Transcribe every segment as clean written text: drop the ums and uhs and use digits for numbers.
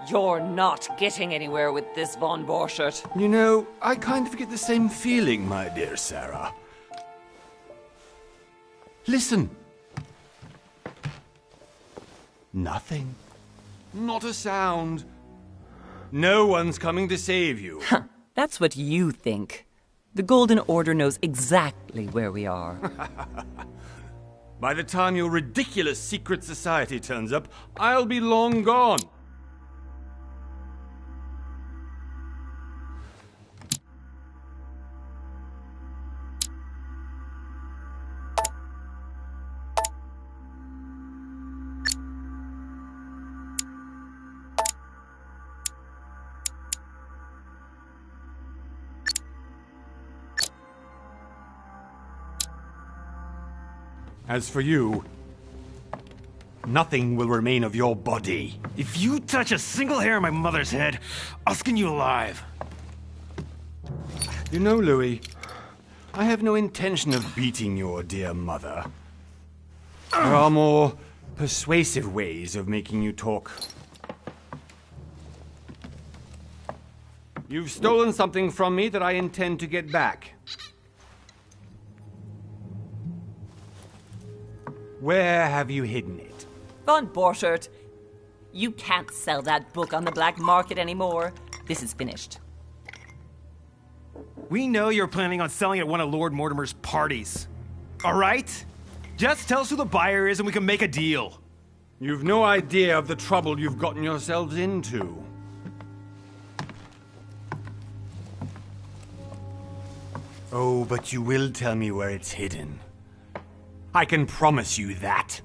You're not getting anywhere with this, von Borchert. You know, I kind of get the same feeling, my dear Sarah. Listen. Nothing. Not a sound. No one's coming to save you. That's what you think. The Golden Order knows exactly where we are. By the time your ridiculous secret society turns up, I'll be long gone. As for you, nothing will remain of your body. If you touch a single hair on my mother's head, I'll skin you alive. You know, Louis, I have no intention of beating your dear mother. There are more persuasive ways of making you talk. You've stolen something from me that I intend to get back. Where have you hidden it? Von Borchert, you can't sell that book on the black market anymore. This is finished. We know you're planning on selling at one of Lord Mortimer's parties. All right? Just tell us who the buyer is and we can make a deal. You've no idea of the trouble you've gotten yourselves into. Oh, but you will tell me where it's hidden. I can promise you that.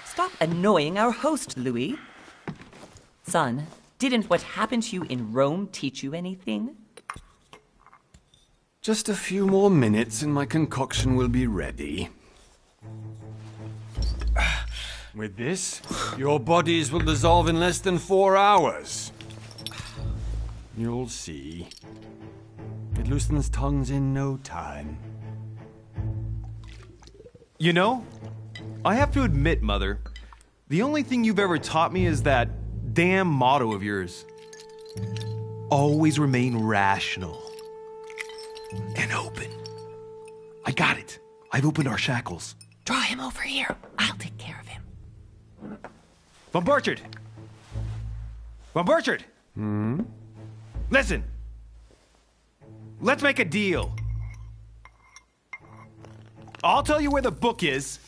Stop annoying our host, Louis. Son, didn't what happened to you in Rome teach you anything? Just a few more minutes and my concoction will be ready. With this, your bodies will dissolve in less than 4 hours. You'll see. It loosens tongues in no time. You know, I have to admit, Mother, the only thing you've ever taught me is that damn motto of yours. Always remain rational. And open. I got it. I've opened our shackles. Draw him over here. I'll take care of him. Von Borchert! Von Borchert! Listen. Let's make a deal. I'll tell you where the book is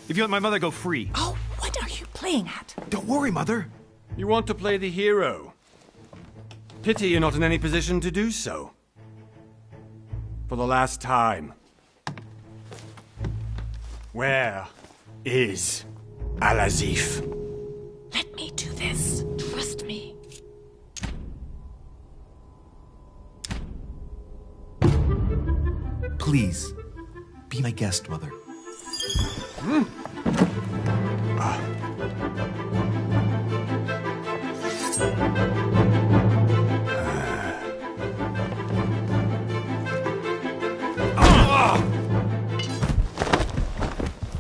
if you let my mother go free. Oh, what are you playing at? Don't worry, Mother. You want to play the hero. Pity you're not in any position to do so. For the last time. Where is Al-Azif? Let me do this. Trust me. Please, be my guest, Mother.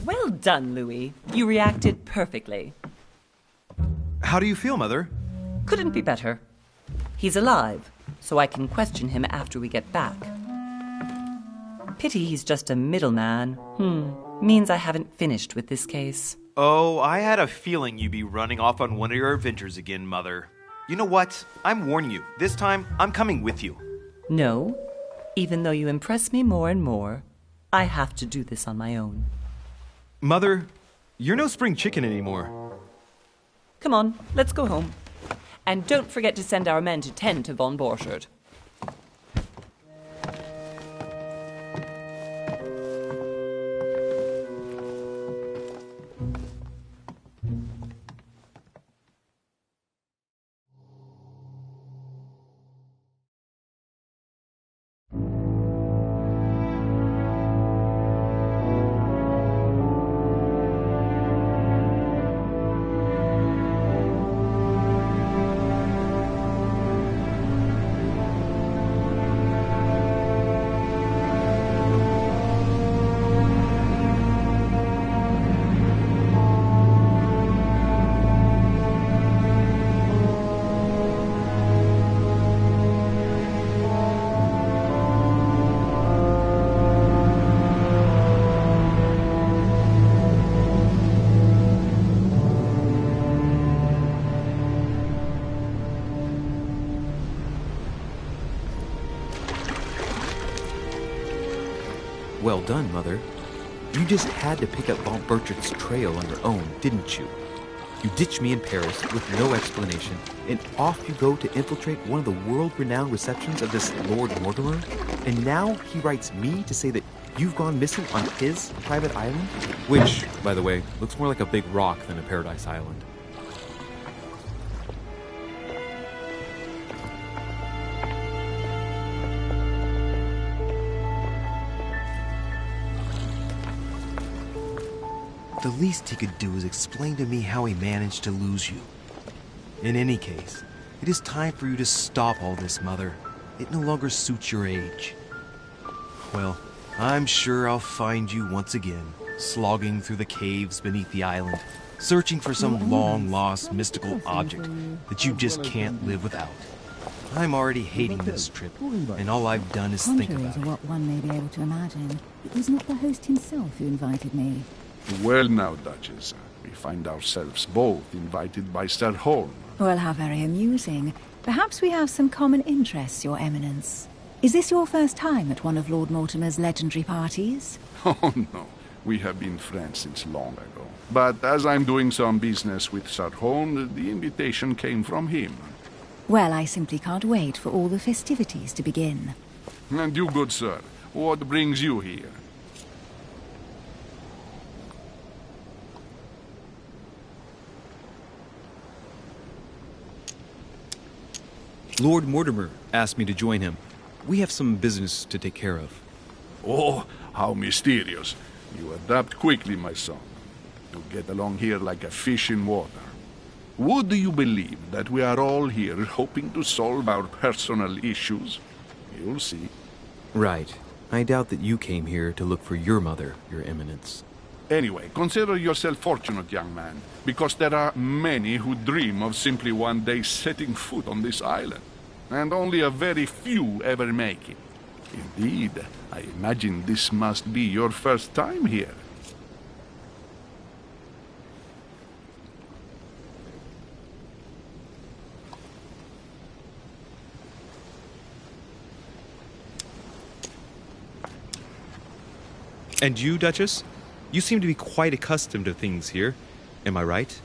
Well done, Louis. You reacted perfectly. How do you feel, Mother? Couldn't be better. He's alive, so I can question him after we get back. Pity he's just a middleman. Means I haven't finished with this case. Oh, I had a feeling you'd be running off on one of your adventures again, Mother. You know what? I'm warning you. This time, I'm coming with you. No. Even though you impress me more and more, I have to do this on my own. Mother, you're no spring chicken anymore. Come on, let's go home. And don't forget to send our men to tend to von Borchert. Well done, Mother. You just had to pick up Von Burchard's trail on your own, didn't you? You ditched me in Paris with no explanation, and off you go to infiltrate one of the world-renowned receptions of this Lord Mortimer? And now he writes me to say that you've gone missing on his private island? Which, by the way, looks more like a big rock than a paradise island. The least he could do is explain to me how he managed to lose you. In any case, it is time for you to stop all this, Mother. It no longer suits your age. Well, I'm sure I'll find you once again, slogging through the caves beneath the island, searching for some long-lost mystical object that you just can't live without. I'm already hating this trip, and all I've done is think about it. Contrary to what one may be able to imagine, it was not the host himself who invited me. Well now, Duchess, we find ourselves both invited by Sir Holm. Well, how very amusing. Perhaps we have some common interests, Your Eminence. Is this your first time at one of Lord Mortimer's legendary parties? Oh no, we have been friends since long ago. But as I'm doing some business with Sir Holm, the invitation came from him. Well, I simply can't wait for all the festivities to begin. And you, good sir, what brings you here? Lord Mortimer asked me to join him. We have some business to take care of. Oh, how mysterious. You adapt quickly, my son. You get along here like a fish in water. Would you believe that we are all here hoping to solve our personal issues? You'll see. Right. I doubt that you came here to look for your mother, Your Eminence. Anyway, consider yourself fortunate, young man, because there are many who dream of simply one day setting foot on this island, and only a very few ever make it. Indeed, I imagine this must be your first time here. And you, Duchess? You seem to be quite accustomed to things here. Am I right?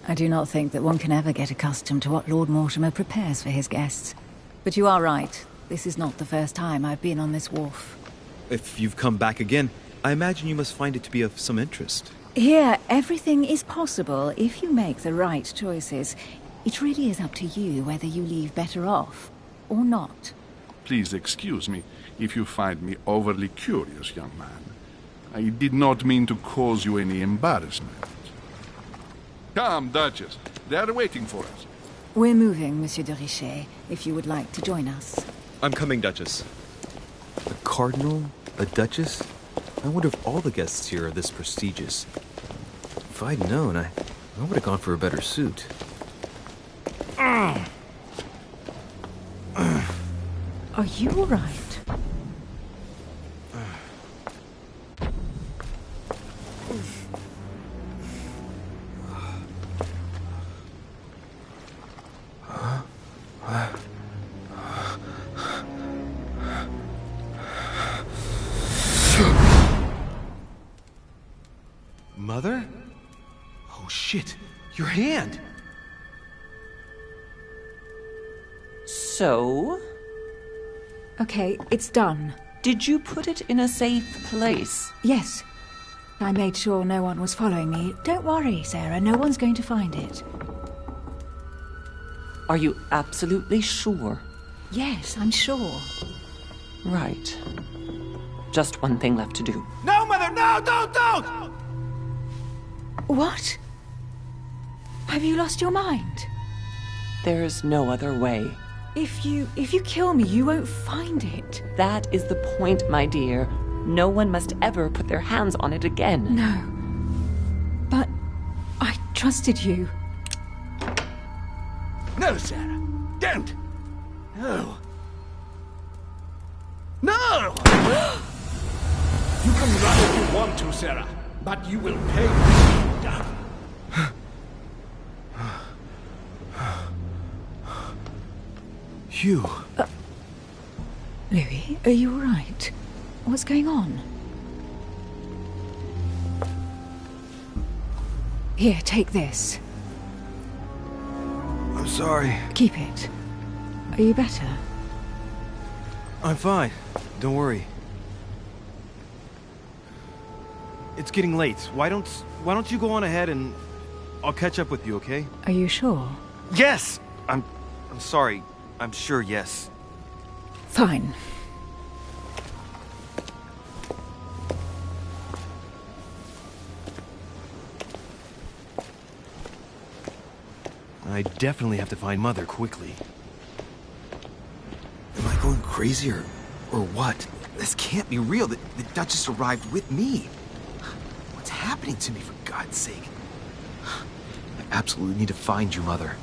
I do not think that one can ever get accustomed to what Lord Mortimer prepares for his guests. But you are right. This is not the first time I've been on this wharf. If you've come back again, I imagine you must find it to be of some interest. Here, everything is possible if you make the right choices. It really is up to you whether you leave better off or not. Please excuse me if you find me overly curious, young man. I did not mean to cause you any embarrassment. Come, Duchess. They are waiting for us. We're moving, Monsieur de Richet, if you would like to join us. I'm coming, Duchess. A cardinal? A duchess? I wonder if all the guests here are this prestigious. If I'd known, I would have gone for a better suit. Are you all right? Mother? Oh shit, your hand! So? Okay, it's done. Did you put it in a safe place? Yes. I made sure no one was following me. Don't worry, Sarah, no one's going to find it. Are you absolutely sure? Yes, I'm sure. Right. Just one thing left to do. No, Mother, no, don't! What? Have you lost your mind? There's no other way. If you kill me, you won't find it. That is the point, my dear. No one must ever put their hands on it again. No. But I trusted you. No, Sarah. Don't. No. No! You can run if you want to, Sarah, but you will pay when you're done. Hugh. Louis, are you all right? What's going on? Here, take this. I'm sorry. Keep it. Are you better? I'm fine. Don't worry. It's getting late. Why don't you go on ahead and I'll catch up with you, okay? Are you sure? Yes! I'm sorry. I'm sure, yes. Fine. I definitely have to find Mother quickly. Am I going crazy or what? This can't be real. The Duchess arrived with me. What's happening to me, for God's sake? I absolutely need to find you, Mother.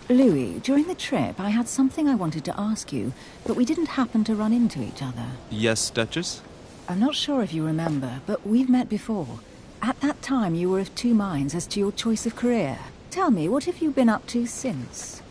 Louis, during the trip, I had something I wanted to ask you, but we didn't happen to run into each other. Yes, Duchess? I'm not sure if you remember, but we've met before. At that time, you were of two minds as to your choice of career. Tell me, what have you been up to since?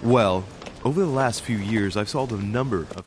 Well, over the last few years, I've solved a number of...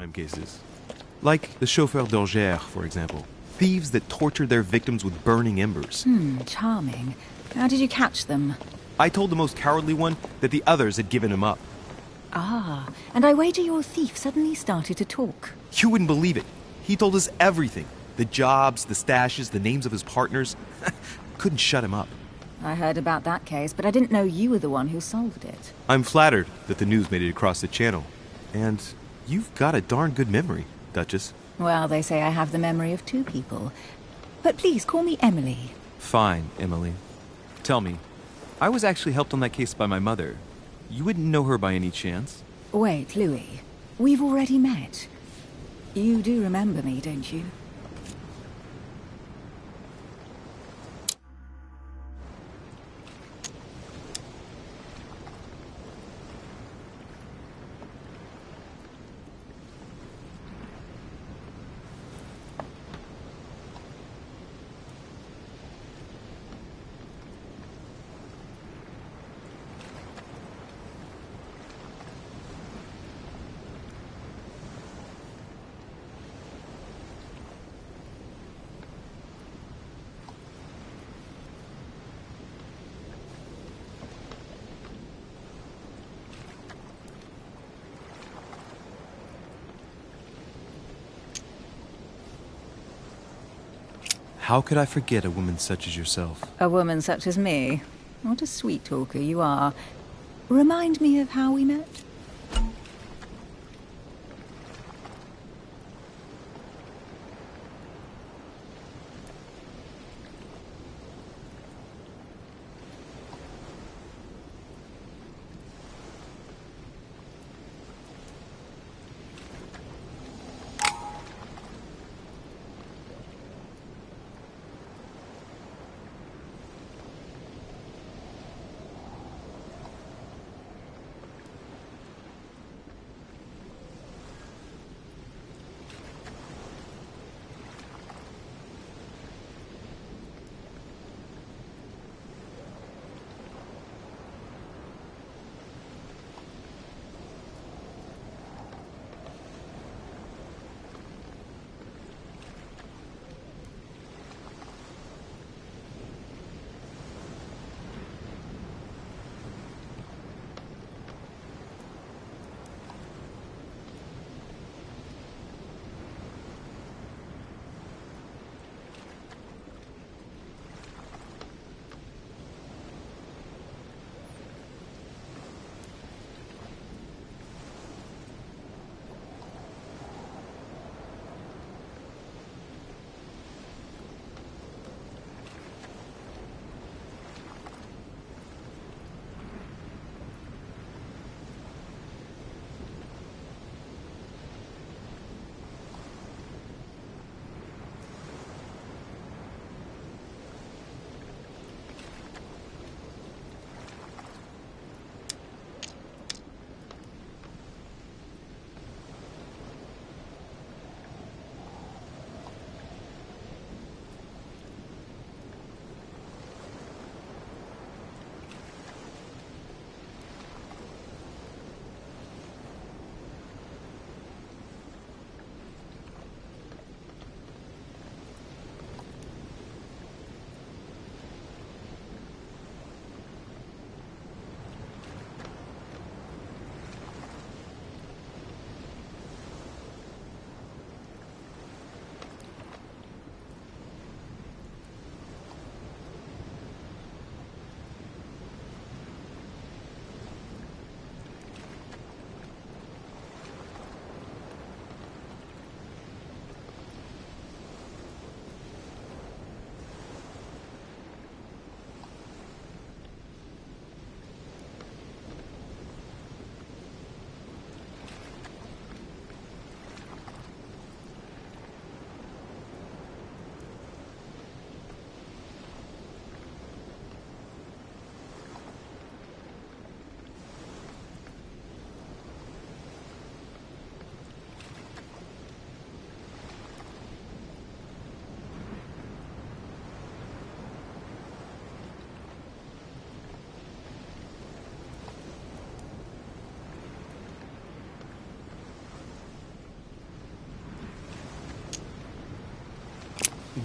crime cases. Like the chauffeur d'Angers, for example. Thieves that tortured their victims with burning embers. Charming. How did you catch them? I told the most cowardly one that the others had given him up. Ah, and I wager your thief suddenly started to talk. You wouldn't believe it. He told us everything. The jobs, the stashes, the names of his partners. Couldn't shut him up. I heard about that case, but I didn't know you were the one who solved it. I'm flattered that the news made it across the channel. And you've got a darn good memory, Duchess. Well, they say I have the memory of two people. But please, call me Emily. Fine, Emily. Tell me, I was actually helped on that case by my mother. You wouldn't know her by any chance? Wait, Louis. We've already met. You do remember me, don't you? How could I forget a woman such as yourself? A woman such as me? What a sweet talker you are. Remind me of how we met?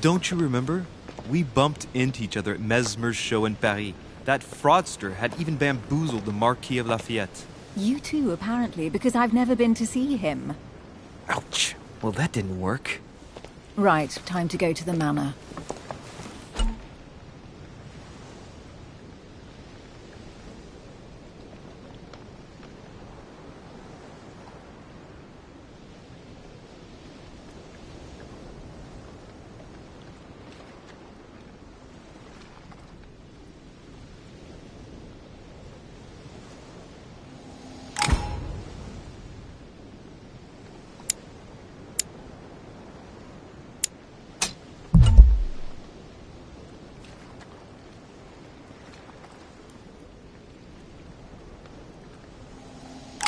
Don't you remember? We bumped into each other at Mesmer's show in Paris. That fraudster had even bamboozled the Marquis of Lafayette. You too, apparently, because I've never been to see him. Ouch. Well, that didn't work. Right, time to go to the manor.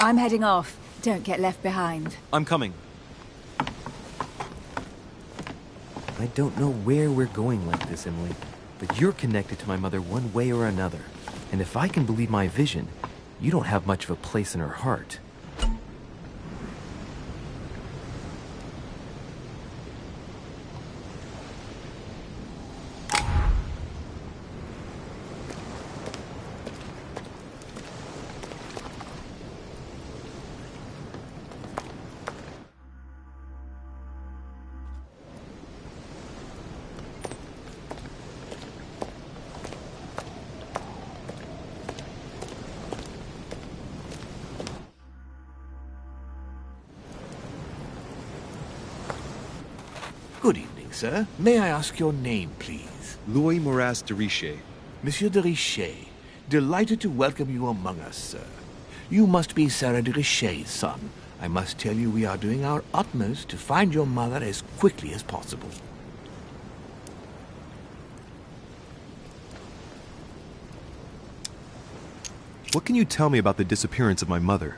I'm heading off. Don't get left behind. I'm coming. I don't know where we're going like this, Emily, but you're connected to my mother one way or another. And if I can believe my vision, you don't have much of a place in her heart. Good evening, sir. May I ask your name, please? Louis Moras de Richer. Monsieur de Richer, delighted to welcome you among us, sir. You must be Sarah de Richer's son. I must tell you we are doing our utmost to find your mother as quickly as possible. What can you tell me about the disappearance of my mother?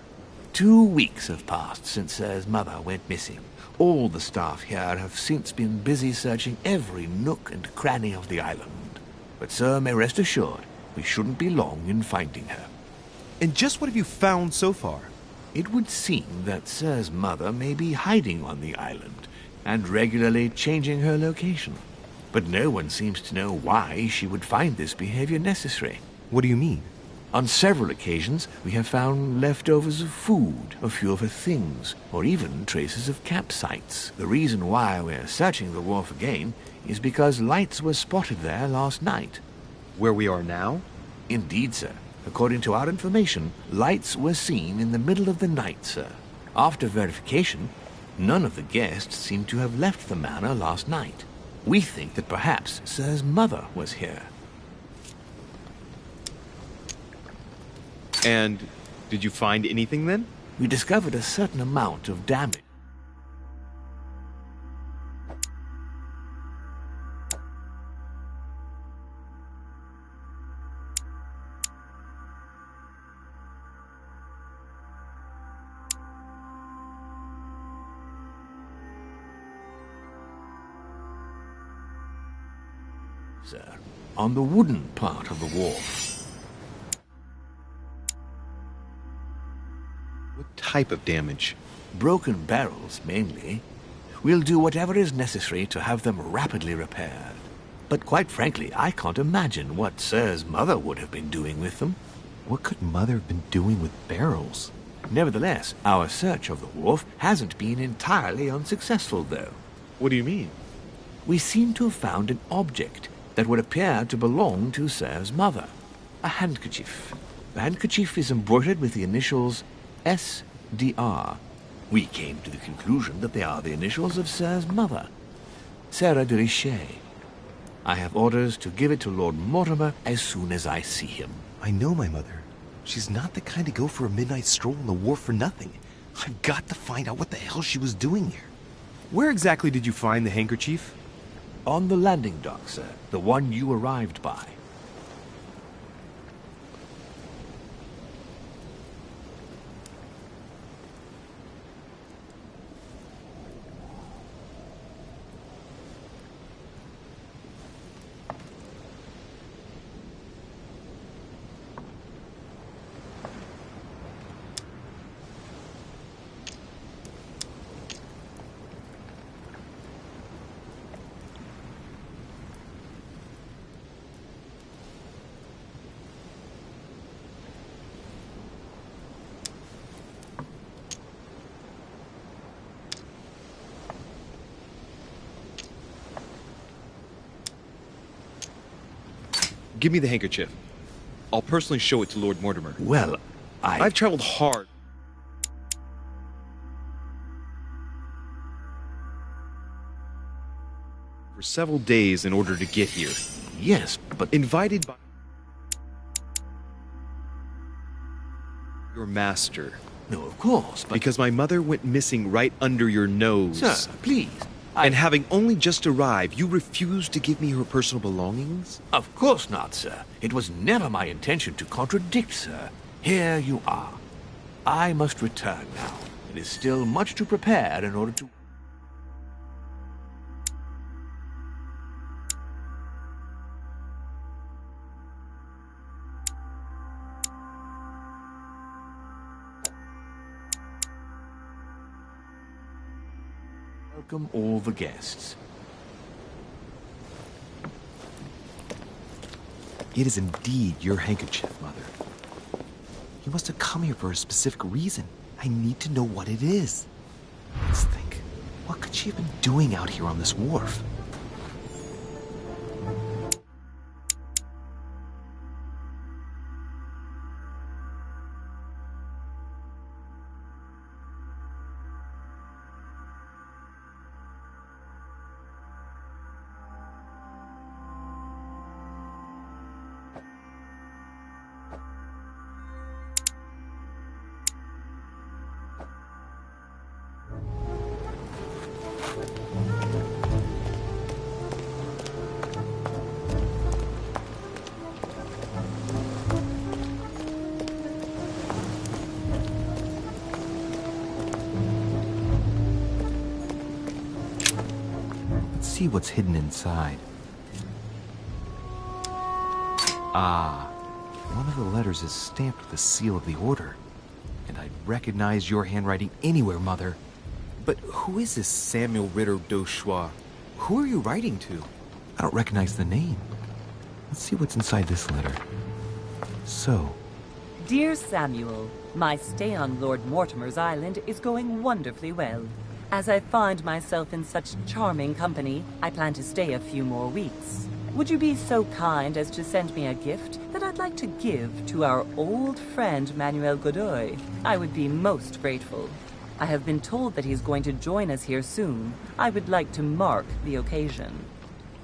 2 weeks have passed since Sir's mother went missing. All the staff here have since been busy searching every nook and cranny of the island. But Sir may rest assured, we shouldn't be long in finding her. And just what have you found so far? It would seem that Sir's mother may be hiding on the island and regularly changing her location. But no one seems to know why she would find this behavior necessary. What do you mean? On several occasions, we have found leftovers of food, a few of her things, or even traces of campsites. The reason why we're searching the wharf again is because lights were spotted there last night. Where we are now? Indeed, sir. According to our information, lights were seen in the middle of the night, sir. After verification, none of the guests seem to have left the manor last night. We think that perhaps Sir's mother was here. And did you find anything then? We discovered a certain amount of damage. Sir, on the wooden part of the wharf. What type of damage? Broken barrels, mainly. We'll do whatever is necessary to have them rapidly repaired. But quite frankly, I can't imagine what Sir's mother would have been doing with them. What could Mother have been doing with barrels? Nevertheless, our search of the wharf hasn't been entirely unsuccessful, though. What do you mean? We seem to have found an object that would appear to belong to Sir's mother. A handkerchief. The handkerchief is embroidered with the initials SDR. We came to the conclusion that they are the initials of Sir's mother, Sarah de Richer. I have orders to give it to Lord Mortimer as soon as I see him. I know my mother. She's not the kind to go for a midnight stroll on the wharf for nothing. I've got to find out what the hell she was doing here. Where exactly did you find the handkerchief? On the landing dock, sir. The one you arrived by. Give me the handkerchief. I'll personally show it to Lord Mortimer. Well, I've traveled hard. For several days in order to get here. Yes, but Invited by your master. no, of course, but Because my mother went missing right under your nose. sir, please. And having only just arrived, you refused to give me her personal belongings? Of course not, sir. It was never my intention to contradict, sir. Here you are. I must return now. It is still much to prepare in order to... welcome all the guests. It is indeed your handkerchief, Mother. You must have come here for a specific reason. I need to know what it is. Let's think. What could she have been doing out here on this wharf? Let's see what's hidden inside. Ah, one of the letters is stamped with the seal of the Order. And I'd recognize your handwriting anywhere, Mother. But who is this Samuel Ritter d'Auchois? Who are you writing to? I don't recognize the name. Let's see what's inside this letter. So... Dear Samuel, my stay on Lord Mortimer's island is going wonderfully well. As I find myself in such charming company, I plan to stay a few more weeks. Would you be so kind as to send me a gift that I'd like to give to our old friend Manuel Godoy? I would be most grateful. I have been told that he's going to join us here soon. I would like to mark the occasion.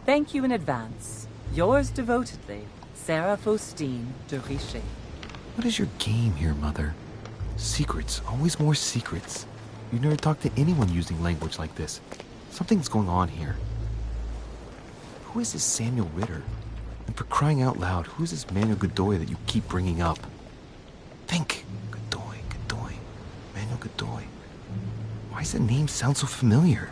Thank you in advance. Yours devotedly, Sarah Faustine de Richet. What is your game here, Mother? Secrets, always more secrets. You never talk to anyone using language like this. Something's going on here. Who is this Samuel Ritter? And for crying out loud, who is this Manuel Godoy that you keep bringing up? Think! Godoy, Godoy, Manuel Godoy. Why does the name sound so familiar?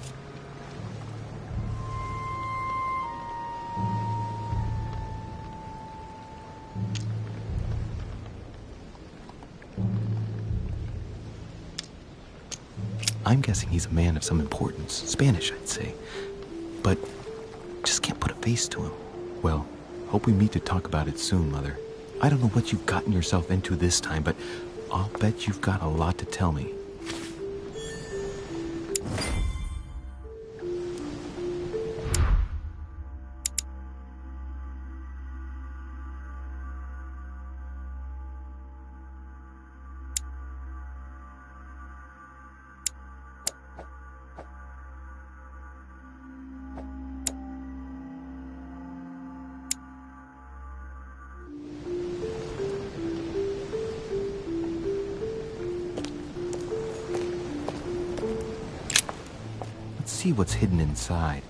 I'm guessing he's a man of some importance. Spanish, I'd say. But just can't put a face to him. Well, hope we meet to talk about it soon, Mother. I don't know what you've gotten yourself into this time, but I'll bet you've got a lot to tell me. See what's hidden inside.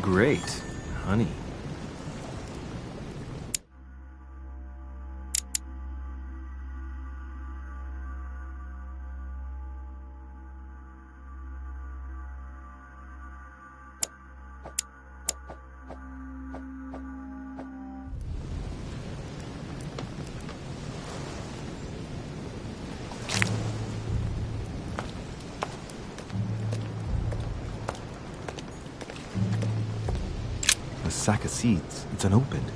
Great, honey. Sack of seeds. It's unopened.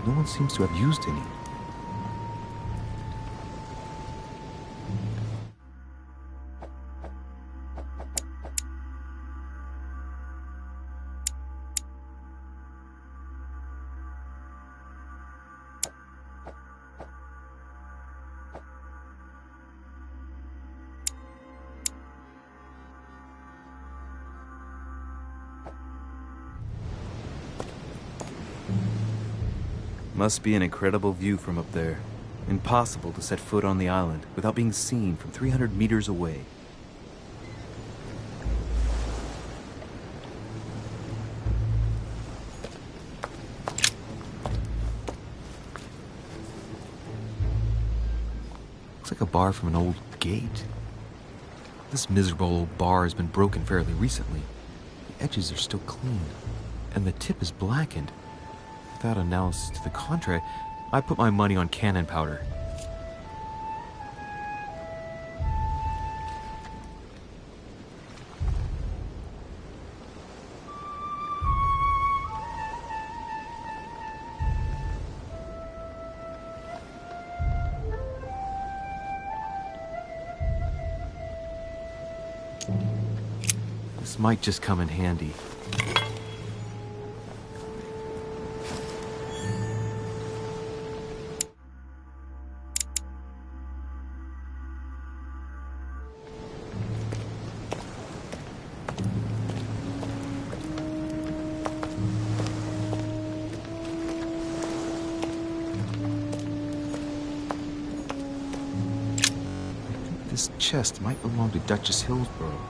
No one seems to have used any. Must be an incredible view from up there. Impossible to set foot on the island without being seen from 300 meters away. Looks like a bar from an old gate. This miserable old bar has been broken fairly recently. The edges are still clean, and the tip is blackened. Without analysis to the contrary, I put my money on cannon powder. This might just come in handy. This chest might belong to Duchess Hillsborough.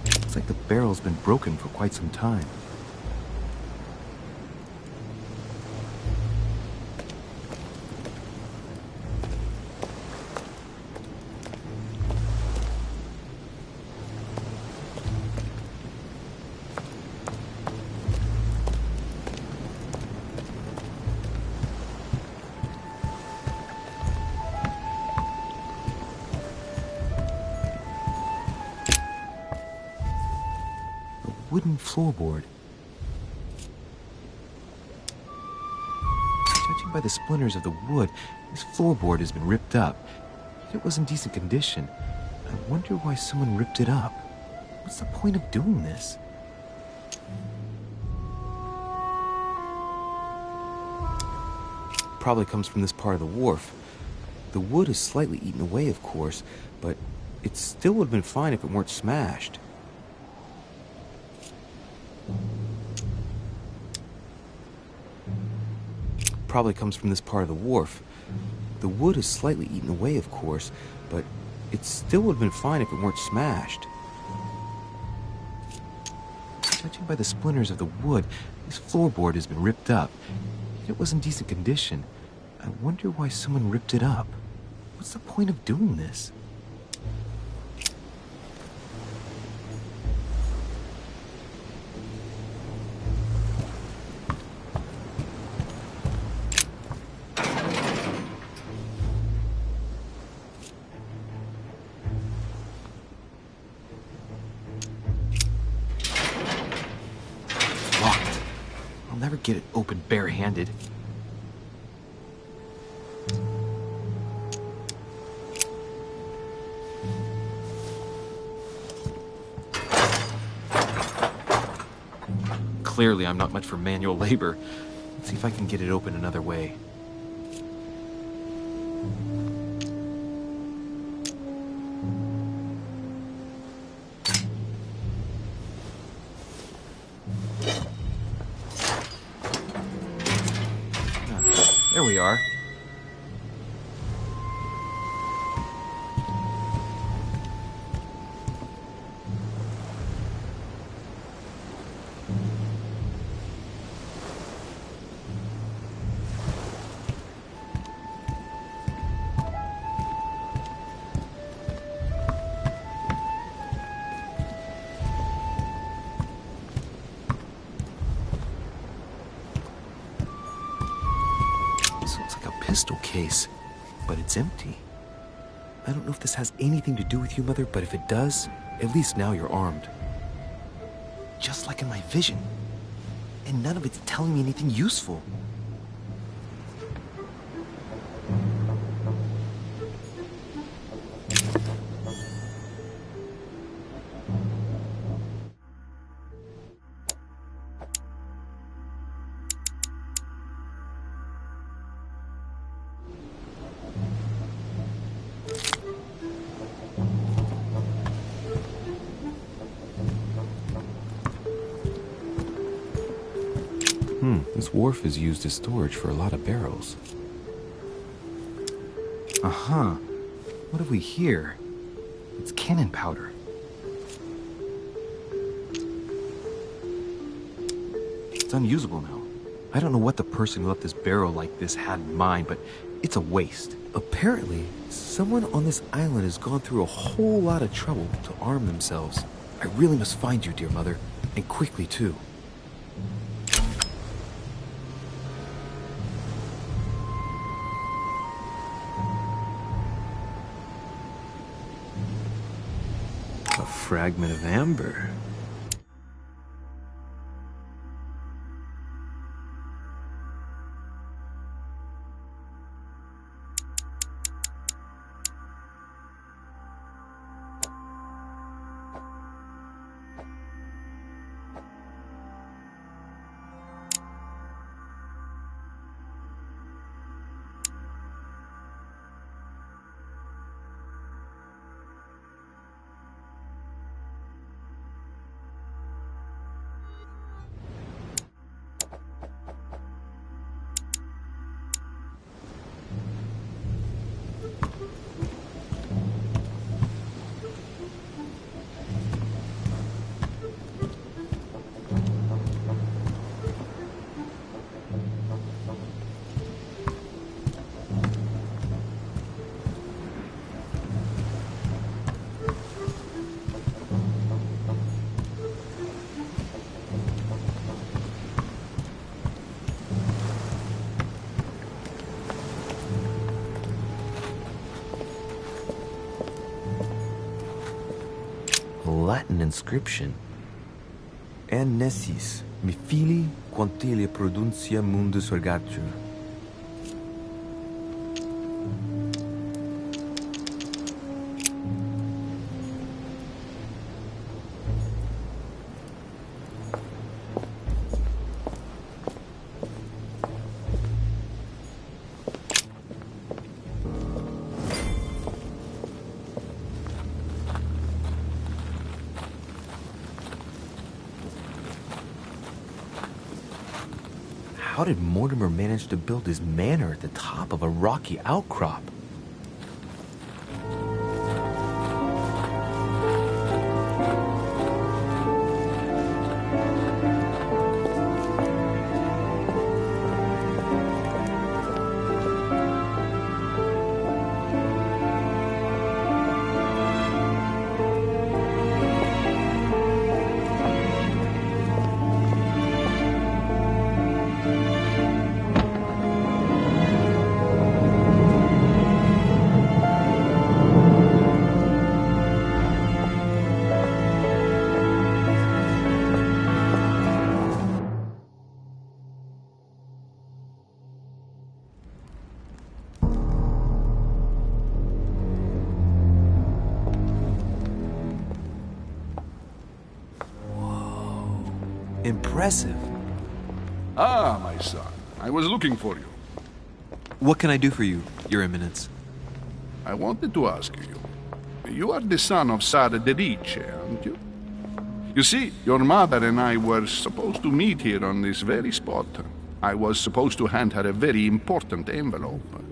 Looks like the barrel's been broken for quite some time. Wooden floorboard. Judging by the splinters of the wood, this floorboard has been ripped up. Yet it was in decent condition. I wonder why someone ripped it up. What's the point of doing this? Probably comes from this part of the wharf. The wood is slightly eaten away, of course, but it still would have been fine if it weren't smashed. Probably comes from this part of the wharf. The wood is slightly eaten away, of course, but it still would have been fine if it weren't smashed. Judging by the splinters of the wood, this floorboard has been ripped up. Yet it was in decent condition. I wonder why someone ripped it up. What's the point of doing this? Never get it open barehanded. Clearly, I'm not much for manual labor. Let's see if I can get it open another way. There we are. Pistol case, but it's empty. I don't know if this has anything to do with you, Mother, but if it does, at least now you're armed. Just like in my vision. And none of it's telling me anything useful. This wharf is used as storage for a lot of barrels. Uh-huh. What have we here? It's cannon powder. It's unusable now. I don't know what the person who left this barrel like this had in mind, but it's a waste. Apparently, someone on this island has gone through a whole lot of trouble to arm themselves. I really must find you, dear mother, and quickly too. A fragment of amber. Latin inscription. Nessis, mi fili quantilia produncia mundus ergatur. How did Mortimer manage to build his manor at the top of a rocky outcrop? Impressive. Ah, my son. I was looking for you. What can I do for you, Your Eminence? I wanted to ask you. You are the son of Sara de Riche, aren't you? You see, your mother and I were supposed to meet here on this very spot. I was supposed to hand her a very important envelope.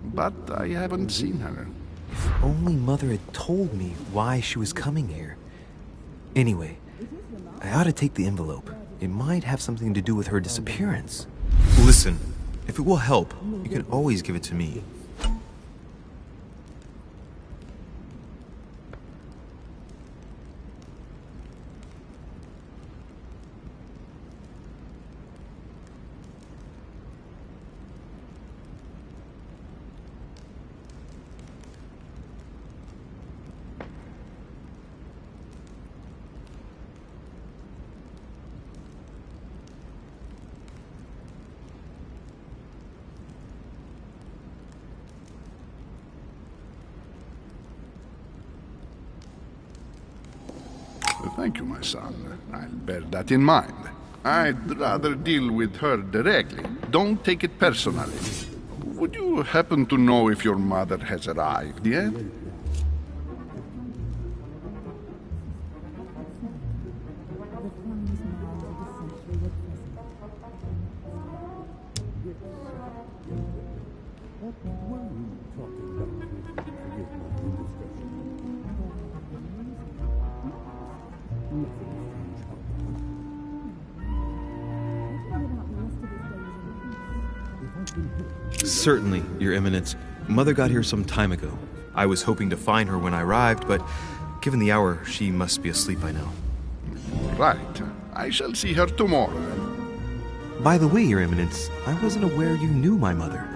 But I haven't seen her. If only Mother had told me why she was coming here. Anyway, I ought to take the envelope. It might have something to do with her disappearance. Listen, if it will help, you can always give it to me. Thank you, my son. I'll bear that in mind. I'd rather deal with her directly. Don't take it personally. Would you happen to know if your mother has arrived yet? Certainly, Your Eminence. Mother got here some time ago. I was hoping to find her when I arrived, but given the hour, she must be asleep by now. Right. I shall see her tomorrow. By the way, Your Eminence, I wasn't aware you knew my mother.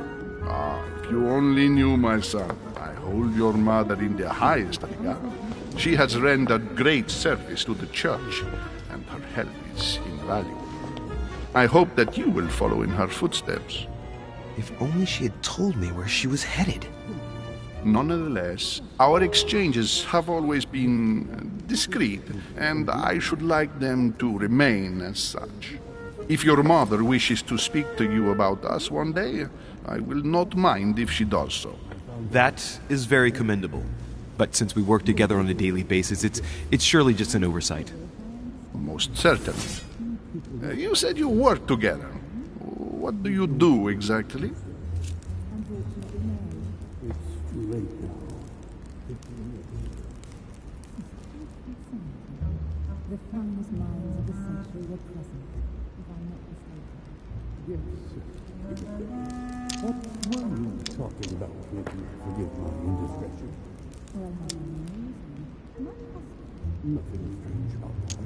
Ah, if you only knew, my son. I hold your mother in the highest regard. She has rendered great service to the church, and her help is invaluable. I hope that you will follow in her footsteps. If only she had told me where she was headed. Nonetheless, our exchanges have always been discreet, and I should like them to remain as such. If your mother wishes to speak to you about us one day, I will not mind if she does so. That is very commendable. But since we work together on a daily basis, it's surely just an oversight. Most certainly. You said you work together. What do you do exactly? The finest minds of the century were present, if I'm not mistaken. What were you talking about? Forgive my indiscretion. Well, my nose and my husband. Nothing strange about that.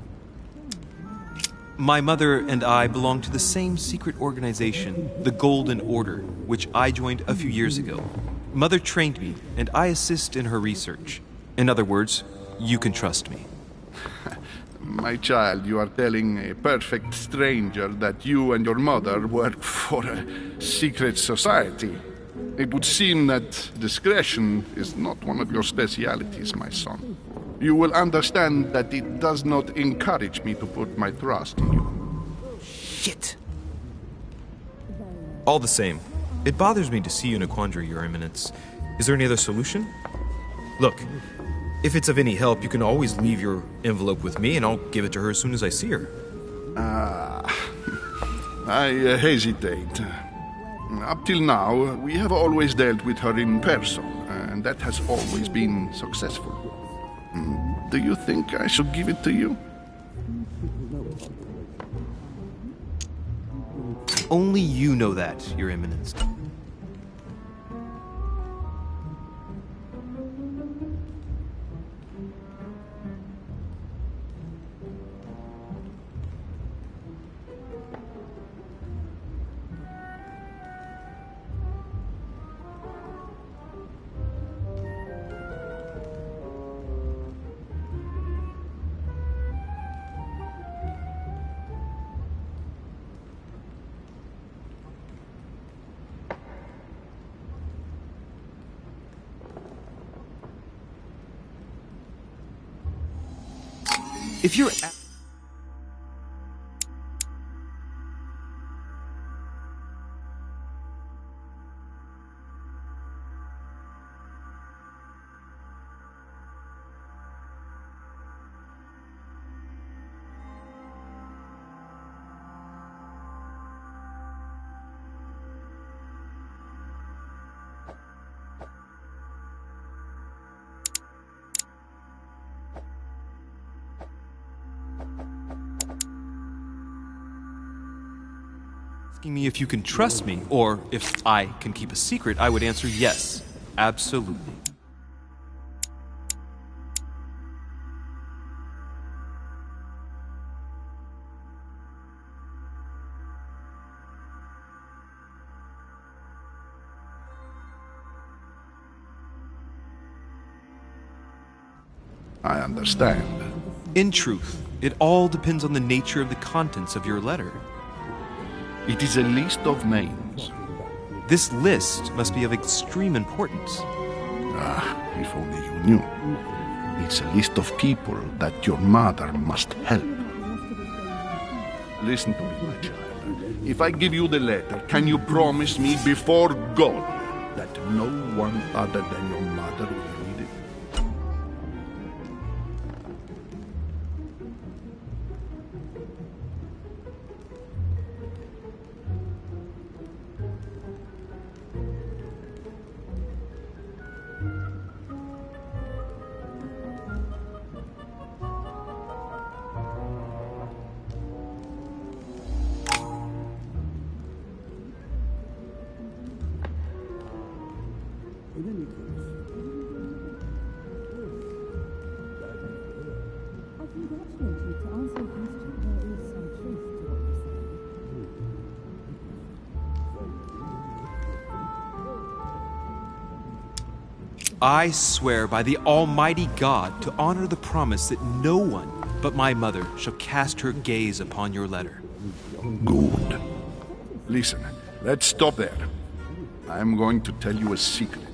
My mother and I belong to the same secret organization, the Golden Order, which I joined a few years ago. Mother trained me, and I assist in her research. In other words, you can trust me. My child, you are telling a perfect stranger that you and your mother work for a secret society. It would seem that discretion is not one of your specialities, my son. You will understand that it does not encourage me to put my trust in you. Shit! All the same, it bothers me to see you in a quandary, Your Eminence. Is there any other solution? Look, if it's of any help, you can always leave your envelope with me, and I'll give it to her as soon as I see her. I hesitate. Up till now, we have always dealt with her in person, and that has always been successful. Do you think I should give it to you? Only you know that, Your Eminence. If you're... asking me if you can trust me, or if I can keep a secret, I would answer yes, absolutely. I understand. In truth, it all depends on the nature of the contents of your letter. It is a list of names. This list must be of extreme importance. Ah, if only you knew. It's a list of people that your mother must help. Listen to me, my child. If I give you the letter, can you promise me before God that no one other than your mother will read it? I swear by the Almighty God to honor the promise that no one but my mother shall cast her gaze upon your letter. Good. Listen, let's stop there. I'm going to tell you a secret,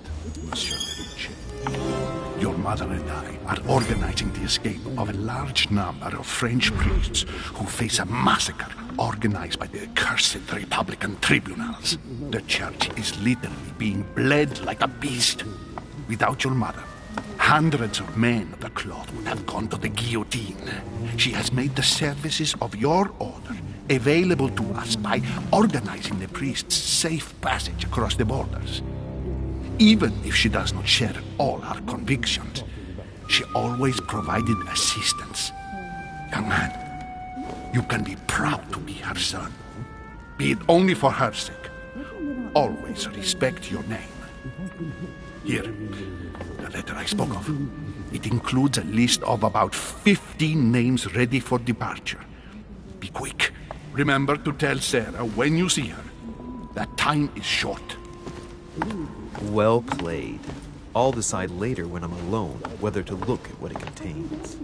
Monsieur Levantem-se. Your mother and I are organizing the escape of a large number of French priests who face a massacre organized by the accursed Republican tribunals. The church is literally being bled like a beast. Without your mother, hundreds of men of the cloth would have gone to the guillotine. She has made the services of your order available to us by organizing the priests' safe passage across the borders. Even if she does not share all our convictions, she always provided assistance. Young man, you can be proud to be her son. Be it only for her sake. Always respect your name. Here, the letter I spoke of. It includes a list of about 15 names ready for departure. Be quick. Remember to tell Sarah when you see her that time is short. Well played. I'll decide later when I'm alone whether to look at what it contains.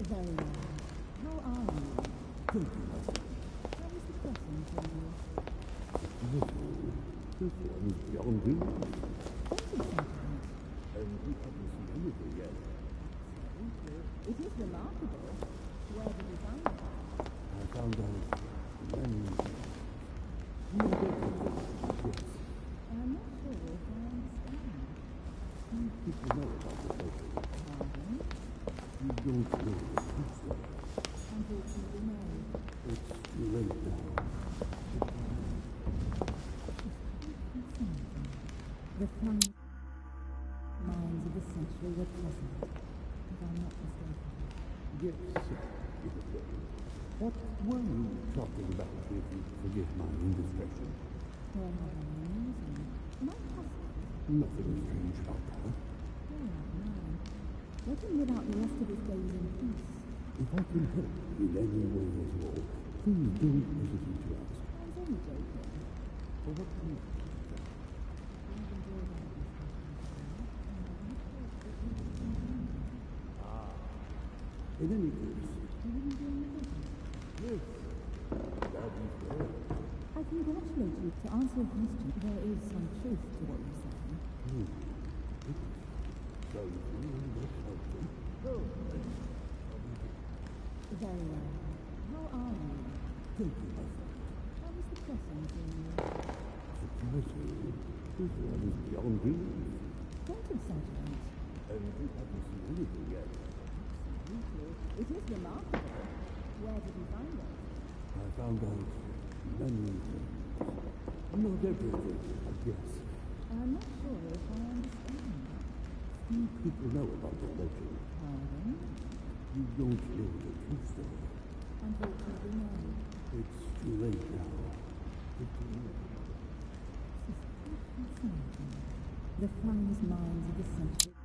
Very well. How are you? Good. How was the crossing for you? This one is beyond me. And we haven't seen anything yet. It is remarkable. Where the design is. I found out many... I'm not sure if I understand. People know about the place. You don't know the truth. Unfortunately, no. It's too late now. The fine minds of the century were present, if I'm not mistaken. Yes, sir. What were you talking about, if you forgive my indiscretion? Well, not amusing. Not possible. Nothing strange about that. Oh, no. Let him live out the rest of his days in peace. If I can help in any way at all, please don't hesitate to ask. I was only joking. For what reason? In any case, yes, that is fair. I congratulate you. To answer your question, there is some truth to what you say. Thank you, that's helpful. Very well. How are you? Thank you, my friend. How was the crossing for you? Surprisingly, This one is beyond belief. Don't exaggerate. We haven't seen anything yet. It is remarkable. Where did you find it? I found out many things. Not everything, I guess. I'm not sure if I understand. Few people know about the legend. Pardon? You don't know the truth, though. Unfortunately, no. It's too late now. The finest minds of the century.